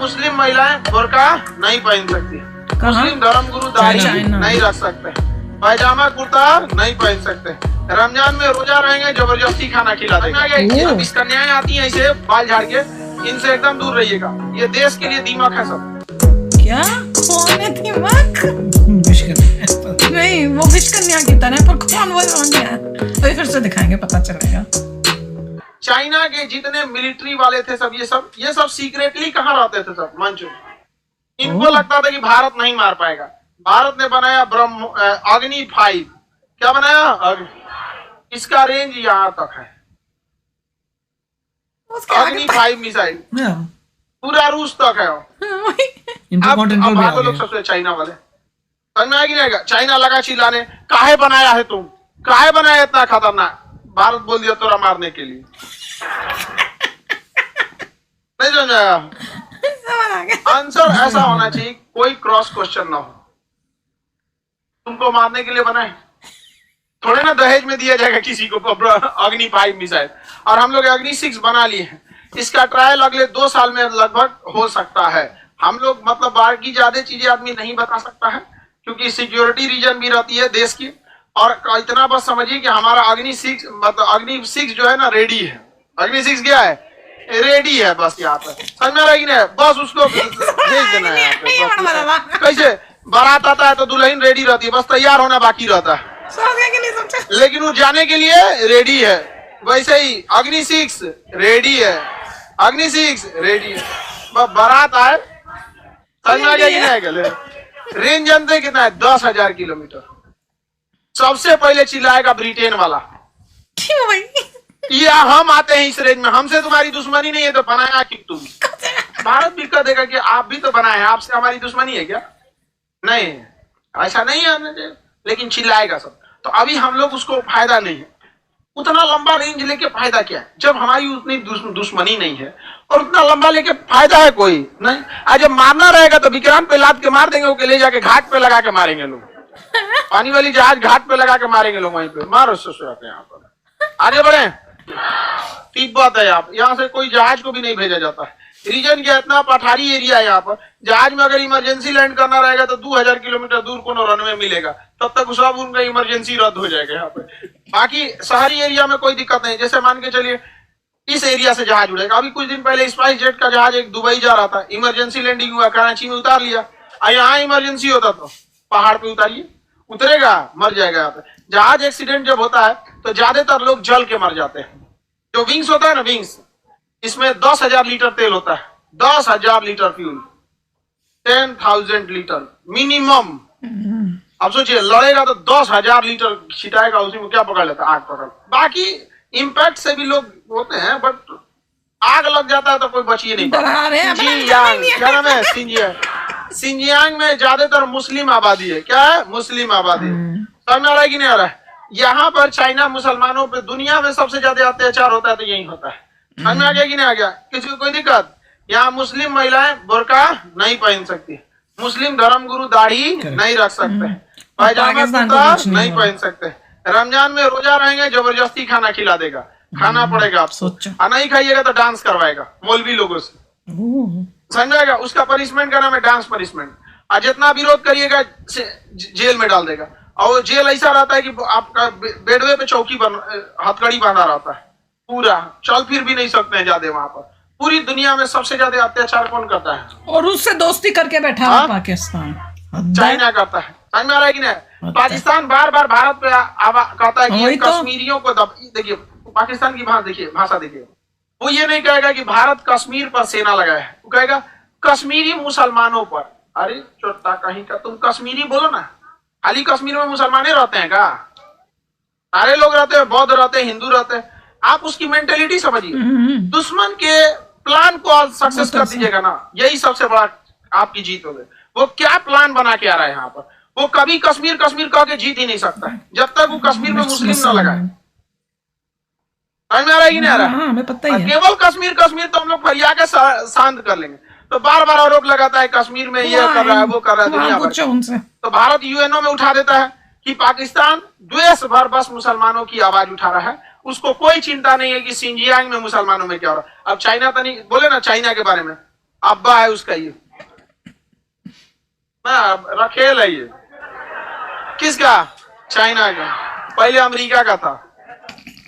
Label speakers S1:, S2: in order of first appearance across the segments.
S1: मुस्लिम महिलाएं बुर्का नहीं पहन सकती, मुस्लिम धर्मगुरु दाढ़ी नहीं रख सकते, पैजामा कुर्ता नहीं पहन सकते, रमजान में रोजा रहेंगे, जबरदस्ती खाना खिला देंगे। अब इस कन्याएं आती हैं ऐसे बाल झाड़ के, इनसे एकदम दूर रहिएगा, ये देश के लिए दीमक है सब।
S2: क्या कौन है दीमक? नहीं, वो विश कन्या की तरह, पर कौन वो है? तो फिर से दिखाएंगे, पता चलेगा।
S1: चाइना के जितने मिलिट्री वाले थे सब ये सब सीक्रेटली कहाँ रहते थे सब मंच में। इनको लगता था कि भारत नहीं मार पाएगा। भारत ने बनाया अग्नि 5। क्या बनाया? इसका रेंज यहाँ तक है, अग्नि 5 मिसाइल पूरा रूस तक है। अब भागो लोग सबसे चाइना वाले, समझ में आएगी नहीं? चाइना लगा चिल्लाने, काहे बनाया है तुम, काहे बनाया इतना खतरनाक? भारत बोल दिया तोरा मारने के लिए। नहीं समझाया? आंसर ऐसा होना चाहिए, कोई क्रॉस क्वेश्चन ना हो। तुमको मारने के लिए बनाए, थोड़े ना दहेज में दिया जाएगा किसी को अग्नि 5 मिसाइल। और हम लोग अग्नि 6 बना लिए हैं, इसका ट्रायल अगले 2 साल में लगभग हो सकता है। हम लोग मतलब बाकी ज्यादा चीजें आदमी नहीं बता सकता है, क्योंकि सिक्योरिटी रीजन भी रहती है देश की। और इतना बस समझिए कि हमारा अग्नि 6 मतलब अग्नि 6 जो है ना रेडी है। अग्नि 6 क्या है? रेडी है बस यहाँ पे, समझ में रहेगी ना? बस उसको भेज देना है यहाँ पे। कैसे बारात आता है तो दुल्हन रेडी रहती है, बस तैयार होना बाकी रहता है, लेकिन वो जाने के लिए रेडी है। वैसे ही अग्नि 6 रेडी है, अग्नि 6 रेडी है, बस बारात आए। समझ में आ जाएगी? रेंज जानते कितना है? 10,000 किलोमीटर। सबसे पहले चिल्लाएगा ब्रिटेन वाला,
S2: क्यों भाई?
S1: या हम आते हैं इस रेंज में, हमसे तुम्हारी दुश्मनी नहीं है तो बनाया कि तुम। भारत भी कह देगा कि आप भी तो बनाए हैं, आपसे हमारी दुश्मनी है क्या? नहीं, ऐसा नहीं है, लेकिन चिल्लाएगा सब। तो अभी हम लोग उसको फायदा नहीं है, उतना लंबा रेंज लेके फायदा क्या है जब हमारी उतनी दुश्मनी नहीं है, और उतना लंबा लेके फायदा है कोई नहीं। आज जब मारना रहेगा तो विक्रांत पे लाद के मार देंगे, वो ले जाके घाट पे लगा के मारेंगे लोग। पानी वाली जहाज घाट पे लगा के मारेंगे लोग, वहीं पे मारो ससुरा के। यहाँ पर आगे बढ़े, तिब्बत है यहाँ से कोई जहाज को भी नहीं भेजा जाता है। रीजन क्या? इतना पठारी एरिया है यहाँ पर, जहाज में अगर इमरजेंसी लैंड करना रहेगा तो 2000 किलोमीटर दूर कोनो रनवे मिलेगा, तब तक सब उनका इमरजेंसी रद्द हो जाएगा यहाँ पे। बाकी शहरी एरिया में कोई दिक्कत नहीं। जैसे मान के चलिए इस एरिया से जहाज उड़ेगा, अभी कुछ दिन पहले स्पाइस जेट का जहाज एक दुबई जा रहा था, इमरजेंसी लैंडिंग हुआ, कराची में उतार लिया। यहाँ इमरजेंसी होता तो पहाड़ पे उतारिए, उतरेगा मर जाएगा। यहाँ पे जहाज एक्सीडेंट जब होता है तो ज्यादातर लोग जल के मर जाते हैं। जो विंग्स होता है ना, विंग्स, इसमें 10,000 लीटर तेल होता है, 10,000 लीटर फ्यूल, 10,000 लीटर मिनिमम। अब सोचिए लड़ेगा तो 10,000 लीटर छिटाएगा, उसी में क्या पकड़ लेता? आग पकड़। बाकी इम्पैक्ट से भी लोग होते हैं, बट आग लग जाता है तो कोई बचिए नहीं पाता। क्या नाम है? सिंजियांग में ज्यादातर मुस्लिम आबादी है। क्या है? मुस्लिम आबादी। समझ में आ रहा है कि नहीं आ रहा है? यहाँ पर चाइना मुसलमानों पे दुनिया में सबसे ज्यादा अत्याचार होता है तो यही होता है। समझ में आ गया कि नहीं आ गया? किसी को कोई दिक्कत? यहाँ मुस्लिम महिलाएं बुर्का नहीं पहन सकती, मुस्लिम धर्मगुरु दाढ़ी नहीं रख सकते, पैजामा कुर्ता नहीं पहन सकते, रमजान में रोजा रहेंगे, जबरदस्ती खाना खिला देगा, खाना पड़ेगा आपको, और नहीं खाइएगा तो डांस करवाएगा मौलवी लोगों से। समझाएगा? उसका पनिशमेंट का नाम है डांस पनिशमेंट। और जितना विरोध करिएगा जेल में डाल देगा। और वो जेल ऐसा रहता है कि आपका बेडवे पे चौकी हथकड़ी बांधा रहता है, पूरा चल फिर भी नहीं सकते हैं ज्यादा वहां पर। पूरी दुनिया में सबसे ज्यादा अत्याचार कौन करता है?
S2: और उससे दोस्ती करके बैठा है पाकिस्तान,
S1: चाइना करता है। समझ में आ रहा है कि नहीं? पाकिस्तान बार बार भारत पे कहता है कि कश्मीरियों को देखिए, पाकिस्तान की भाषा देखिए, वो ये नहीं कहेगा कि भारत कश्मीर पर सेना लगाया है, वो कहेगा कश्मीरी मुसलमानों पर। अरे चोटा कहीं का, तुम कश्मीरी बोलो ना। खाली कश्मीर में मुसलमाने रहते हैं का? सारे लोग रहते हैं, बौद्ध रहते हैं, हिंदू रहते हैं। आप उसकी मेंटेलिटी समझिए। दुश्मन के प्लान को सक्सेस कर दीजिएगा ना, यही सबसे बड़ा आपकी जीत होगी। वो क्या प्लान बना के आ रहा है यहाँ पर? वो कभी कश्मीर कश्मीर कह के जीत ही नहीं सकता है जब तक वो कश्मीर में मुस्लिम न लगाए। समझ में आ रहा है कि नहीं आ रहा है? हमें पता ही है। केवल कश्मीर कश्मीर तो हम लोग फरिया के शांत कर लेंगे, तो बार बार आरोप लगाता है कश्मीर में ये कर रहा है, वो कर रहा है, दुनिया भर। तो भारत यूएनओ में उठा देता है कि पाकिस्तान द्वेष भर बस मुसलमानों की आवाज उठा रहा है, उसको कोई चिंता नहीं है कि सिंजियांग में मुसलमानों में क्या हो रहा है। अब चाइना तो नहीं बोले ना चाइना के बारे में, अब्बा है उसका ये ना, रखेल है ये। किसका? चाइना का। पहले अमेरिका का था,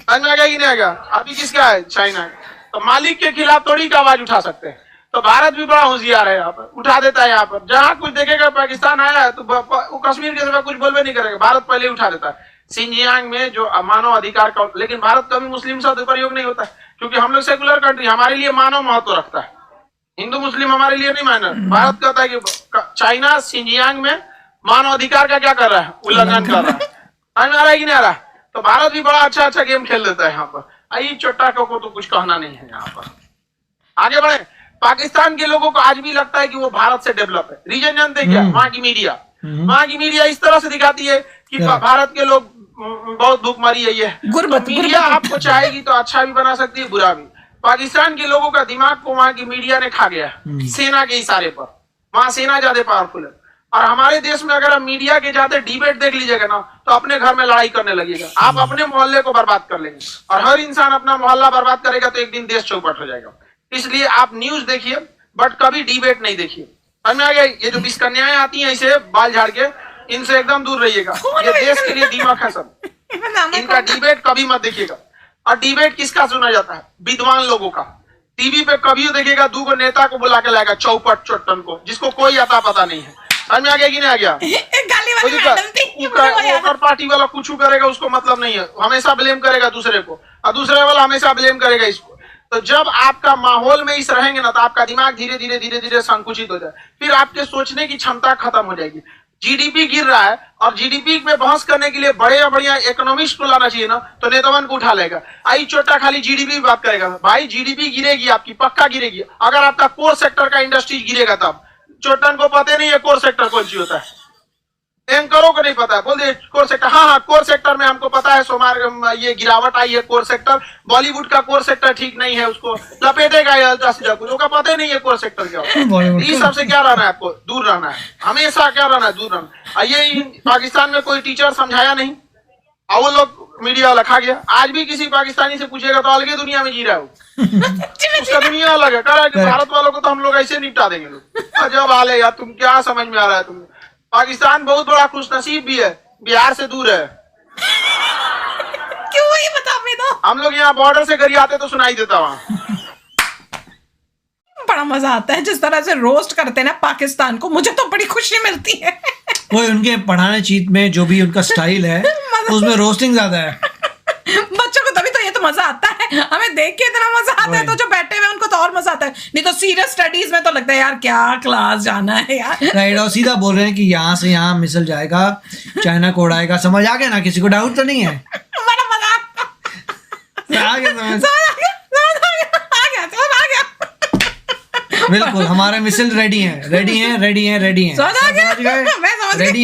S1: समझ में आ गया कि नहीं आ गया? अभी किसका है? चाइना का। तो मालिक के खिलाफ थोड़ी का आवाज उठा सकते हैं। तो भारत भी बड़ा होशियार है, यहाँ पर उठा देता है। यहाँ पर जहां कुछ देखेगा पाकिस्तान आया है तो वो कश्मीर के सिवा कुछ बोलबे नहीं करेगा, भारत पहले उठा देता है। सिंजियांग में जो मानव अधिकार का, लेकिन भारत कभी मुस्लिम शब्द प्रयोग नहीं होता है, क्योंकि हम लोग सेकुलर कंट्री, हमारे लिए मानव महत्व रखता है। हिंदू मुस्लिम हमारे लिए नहीं मायने। भारत कहता है कि चाइना सिंजियांग में मानव अधिकार का क्या कर रहा है? उल्लंघन कर रहा है। समझ में आ रहा है कि नहीं आ रहा है? तो भारत भी बड़ा अच्छा अच्छा गेम खेल देता है यहाँ पर। आई चोट्टा को तो कुछ कहना नहीं है यहाँ पर। आगे बढ़े। पाकिस्तान के लोगों को आज भी लगता है कि वो भारत से डेवलप है। रीजन जानते हैं क्या? वहां की मीडिया। वहां की मीडिया इस तरह से दिखाती है कि भारत के लोग बहुत भूखमरी है। ये मीडिया आपको चाहेगी तो अच्छा भी बना सकती है, बुरा भी। पाकिस्तान के लोगों का दिमाग को वहां की मीडिया ने खा गया, सेना के इशारे पर। वहां सेना ज्यादा पावरफुल है। और हमारे देश में अगर आप मीडिया के जाते डिबेट देख लीजिएगा ना, तो अपने घर में लड़ाई करने लगेगा, आप अपने मोहल्ले को बर्बाद कर लेंगे। और हर इंसान अपना मोहल्ला बर्बाद करेगा तो एक दिन देश चौपट हो जाएगा। इसलिए आप न्यूज देखिए, बट कभी डिबेट नहीं देखिए। समझ में आ गया? ये जो विस्कन्याएं आती हैं इसे बाल झाड़ के, इनसे एकदम दूर रहिएगा। ये देश के लिए दीमक है सब। इनका डिबेट कभी मत देखिएगा। और डिबेट किसका सुना जाता है? विद्वान लोगों का। टीवी पे कभी देखिएगा 2 नेता को बुला के लाएगा, चौपट चोट्टन को, जिसको कोई आता पता नहीं है। समझ में आ गया कि नहीं आ गया? ऊपर पार्टी वाला कुछ करेगा उसको मतलब नहीं है, हमेशा ब्लेम करेगा दूसरे को, और दूसरे वाला हमेशा ब्लेम करेगा इसको। तो जब आपका माहौल में इस रहेंगे ना, तो आपका दिमाग धीरे धीरे धीरे धीरे संकुचित हो जाए, फिर आपके सोचने की क्षमता खत्म हो जाएगी। जीडीपी गिर रहा है और जीडीपी में बहस करने के लिए बढ़िया इकोनॉमिस्ट को लाना चाहिए ना, तो नेतावन को उठा लेगा। आई चोटा खाली जीडीपी बात करेगा। भाई जीडीपी गिरेगी आपकी, पक्का गिरेगी। अगर आपका कोर सेक्टर का इंडस्ट्री गिरेगा तब। चोटन को पता नहीं है कोर सेक्टर कौन सी होता है, एंकरों को नहीं पता है। बोल दे कोर सेक्टर। हाँ, कोर सेक्टर में हमको पता है सोमार ये गिरावट आई है कोर सेक्टर। बॉलीवुड का कोर सेक्टर ठीक नहीं है, उसको लपेटेगा कुछ, उसका पता ही नहीं है कोर सेक्टर क्या होता है। इस सबसे क्या रहना है? आपको दूर रहना है, हमेशा क्या रहना है? दूर रहना। ये पाकिस्तान में कोई टीचर समझाया नहीं और वो लोग मीडिया वाला खा गया। आज भी किसी पाकिस्तानी से पूछेगा तो अलग दुनिया में जी रहा है उसका दुनिया अलग है। कह रहा है कि भारत वालों को तो हम लोग ऐसे निपटा देंगे। लोग जब आले यार, तुम क्या समझ में आ रहा है तुम्हें? पाकिस्तान बहुत बड़ा खुशनसीब भी है, बिहार से दूर है।
S2: क्यों ये बता दो।
S1: हम लोग यहाँ बॉर्डर से घर आते तो सुनाई देता वहाँ।
S2: बड़ा मजा आता है जिस तरह से रोस्ट करते हैं ना पाकिस्तान को, मुझे तो बड़ी खुशी मिलती है।
S3: वो उनके पढ़ाने चीज में जो भी उनका स्टाइल है उसमें रोस्टिंग ज्यादा है।
S2: बच्चों को तभी तो ये तो मजा आता है, हमें देख के इतना मजा आता है, तो जो बैठे हुए उनको तो और मजा आता है। नहीं तो सीरियस स्टडीज में तो लगता है यार क्या क्लास जाना है यार।
S3: राइट, और सीधा बोल रहे हैं कि यहाँ से यहाँ मिसल जाएगा, चाइना को उड़ाएगा। समझ आ गया ना? किसी को डाउट तो नहीं है?
S2: बड़ा मजा आता
S3: आ गया समझ?
S2: आ गया।
S3: बिल्कुल, हमारे मिसाइल रेडी हैं। रेडी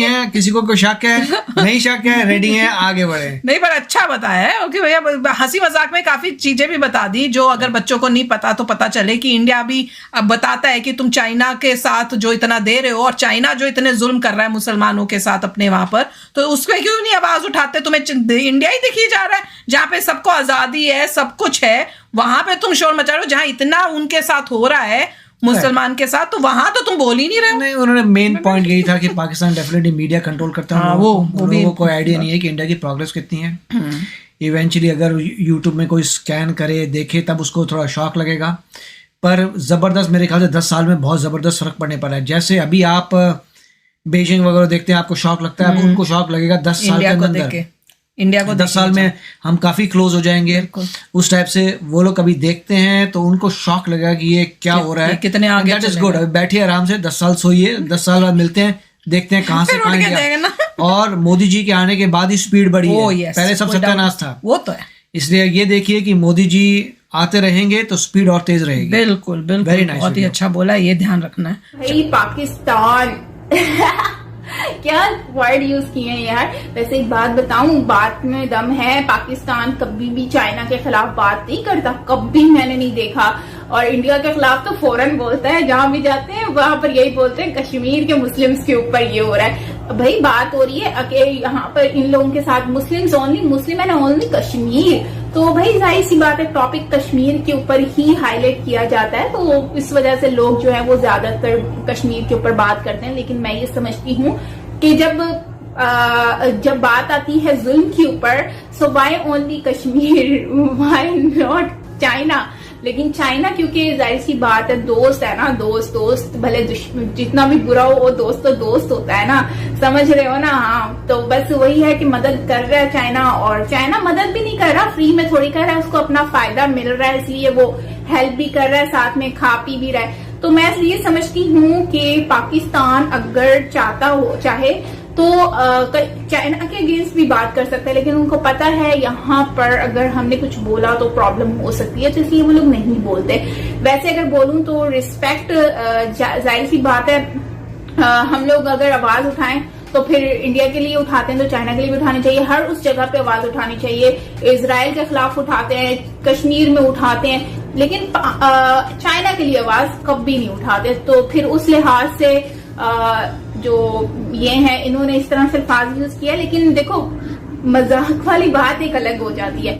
S3: हैं। किसी को कोई शक है? नहीं शक है, रेडी हैं, आगे बढ़े।
S2: नहीं पर अच्छा बताया है ओके भैया, हंसी मजाक में काफी चीजें भी बता दी जो अगर बच्चों को नहीं पता तो पता चले कि इंडिया भी अब बताता है कि तुम चाइना के साथ जो इतना दे रहे हो और चाइना जो इतने जुल्म कर रहा है मुसलमानों के साथ अपने वहां पर, तो उसको क्यों नहीं आवाज उठाते? तुम्हें इंडिया ही दिखी जा रहा है जहाँ पे सबको आजादी है, सब कुछ है, वहां पे तुम शोर मचा रहे हो। जहाँ इतना उनके साथ हो रहा है मुसलमान के साथ, तो वहां तो तुम बोल ही नहीं रहे।
S3: नहीं, उन्होंने मेन पॉइंट यही था कि पाकिस्तान डेफिनेटली मीडिया कंट्रोल करता है। वो लोगों को आइडिया नहीं है कि इंडिया की प्रोग्रेस कितनी है। इवेंचुअली अगर यूट्यूब में कोई स्कैन करे देखे तब उसको थोड़ा शॉक लगेगा, पर जबरदस्त मेरे ख्याल से 10 साल में बहुत जबरदस्त फर्क पड़ने पड़ा है। जैसे अभी आप बीजिंग वगैरह देखते हैं आपको शॉक लगता है, अब उनको शॉक लगेगा 10 साल के अंदर।
S2: इंडिया को
S3: 10 साल में हम काफी क्लोज हो जाएंगे। उस टाइप से वो लोग कभी देखते हैं तो उनको शॉक लगेगा कि ये क्या हो रहा है,
S2: कितने आगे।
S3: That is good. बैठिए आराम से, 10 साल सोइए, 10 साल बाद मिलते हैं, देखते हैं कहाँ से कहाँ गया। और मोदी जी के आने के बाद ही स्पीड बढ़ी है, पहले सब सत्यानाश था।
S2: वो तो है,
S3: इसलिए ये देखिए कि मोदी जी आते रहेंगे तो स्पीड और तेज रहेगी।
S2: बिल्कुल बिल्कुल,
S3: वेरी नाइस,
S2: बहुत ही अच्छा बोला, ये ध्यान रखना है
S4: भाई। पाकिस्तान क्या वर्ड यूज किए हैं यार। वैसे एक बात बताऊं, बात में दम है। पाकिस्तान कभी भी चाइना के खिलाफ बात नहीं करता, कभी मैंने नहीं देखा। और इंडिया के खिलाफ तो फौरन बोलता है, जहां भी जाते हैं वहां पर यही बोलते हैं कश्मीर के मुस्लिम्स के ऊपर ये हो रहा है। भाई बात हो रही है कि यहाँ पर इन लोगों के साथ Muslims only, Muslim and only Kashmir, तो भाई जाहिर सी बात है टॉपिक कश्मीर के ऊपर ही हाईलाइट किया जाता है, तो इस वजह से लोग जो है वो ज्यादातर कश्मीर के ऊपर बात करते हैं। लेकिन मैं ये समझती हूँ कि जब बात आती है जुल्म के ऊपर, so why only Kashmir, why not China. लेकिन चाइना क्योंकि जाहिर सी बात है दोस्त है ना, दोस्त भले जितना भी बुरा हो वो दोस्त तो दोस्त होता है ना, समझ रहे हो ना। हाँ, तो बस वही है कि मदद कर रहा है चाइना, और चाइना मदद भी नहीं कर रहा, फ्री में थोड़ी कर रहा है, उसको अपना फायदा मिल रहा है इसलिए वो हेल्प भी कर रहा है, साथ में खा पी भी रहा है। तो मैं ये समझती हूँ कि पाकिस्तान अगर चाहे तो चाइना के अगेंस्ट भी बात कर सकता है, लेकिन उनको पता है यहाँ पर अगर हमने कुछ बोला तो प्रॉब्लम हो सकती है, तो इसलिए वो लोग नहीं बोलते। वैसे अगर बोलूं तो रिस्पेक्ट, जाहिर सी बात है हम लोग अगर आवाज उठाएं तो फिर इंडिया के लिए उठाते हैं तो चाइना के लिए भी उठानी चाहिए, हर उस जगह पे आवाज उठानी चाहिए। इजराइल के खिलाफ उठाते हैं, कश्मीर में उठाते हैं, लेकिन चाइना के लिए आवाज कभी नहीं उठाते। तो फिर उस लिहाज से जो ये है इन्होंने इस तरह से अल्फाज यूज किया, लेकिन देखो मजाक वाली बात एक अलग हो जाती है।